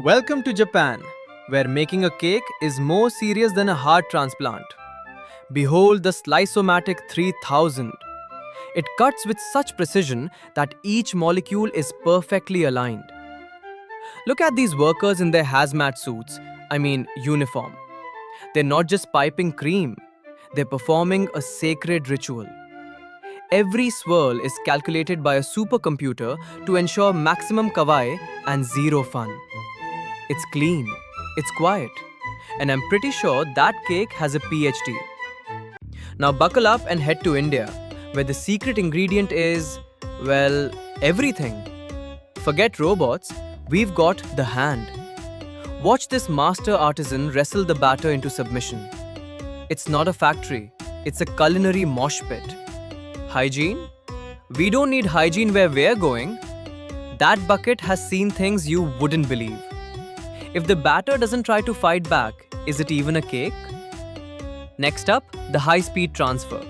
Welcome to Japan, where making a cake is more serious than a heart transplant. Behold the Slice-O-Matic 3000. It cuts with such precision that each molecule is perfectly aligned. Look at these workers in their hazmat suits, uniform. They're not just piping cream, they're performing a sacred ritual. Every swirl is calculated by a supercomputer to ensure maximum kawaii and zero fun. It's clean, it's quiet, and I'm pretty sure that cake has a PhD. Now buckle up and head to India, where the secret ingredient is, well, everything. Forget robots, we've got the hand. Watch this master artisan wrestle the batter into submission. It's not a factory, it's a culinary mosh pit. Hygiene? We don't need hygiene where we're going. That bucket has seen things you wouldn't believe. If the batter doesn't try to fight back, is it even a cake? Next up, the high-speed transfer.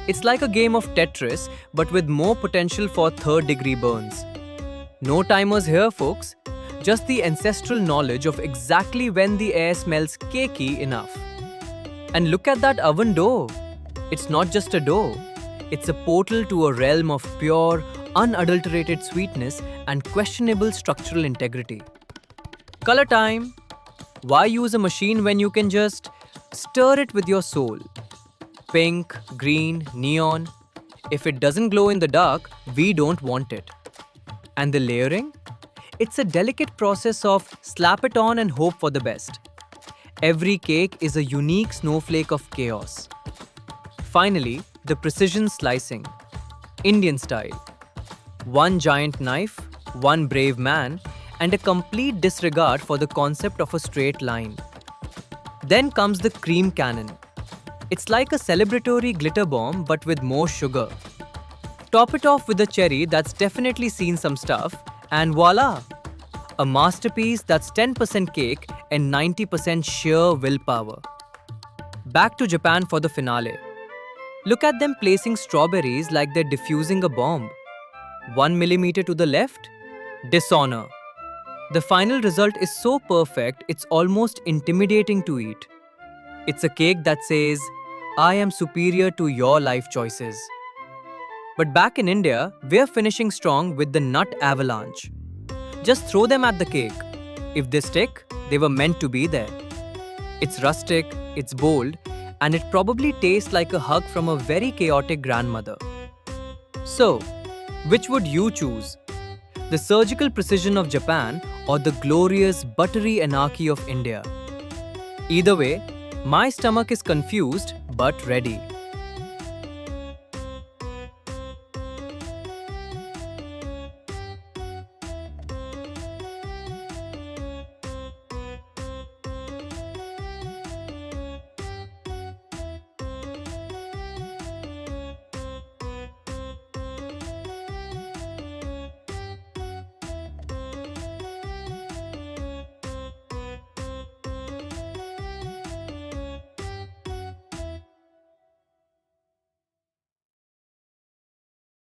It's like a game of Tetris, but with more potential for third-degree burns. No timers here, folks. Just the ancestral knowledge of exactly when the air smells cakey enough. And look at that oven dough. It's not just a dough. It's a portal to a realm of pure, unadulterated sweetness and questionable structural integrity. Color time. Why use a machine when you can just stir it with your soul? Pink, green, neon. If it doesn't glow in the dark, we don't want it. And the layering? It's a delicate process of slap it on and hope for the best. Every cake is a unique snowflake of chaos. Finally, the precision slicing. Indian style. One giant knife, one brave man, and a complete disregard for the concept of a straight line. Then comes the cream cannon. It's like a celebratory glitter bomb but with more sugar. Top it off with a cherry that's definitely seen some stuff, and voila! A masterpiece that's 10% cake and 90% sheer willpower. Back to Japan for the finale. Look at them placing strawberries like they're diffusing a bomb. 1 millimeter to the left? Dishonor. The final result is so perfect, it's almost intimidating to eat. It's a cake that says, I am superior to your life choices. But back in India, we're finishing strong with the nut avalanche. Just throw them at the cake. If they stick, they were meant to be there. It's rustic, it's bold, and it probably tastes like a hug from a very chaotic grandmother. So, which would you choose? The surgical precision of Japan or the glorious buttery anarchy of India? Either way, my stomach is confused but ready.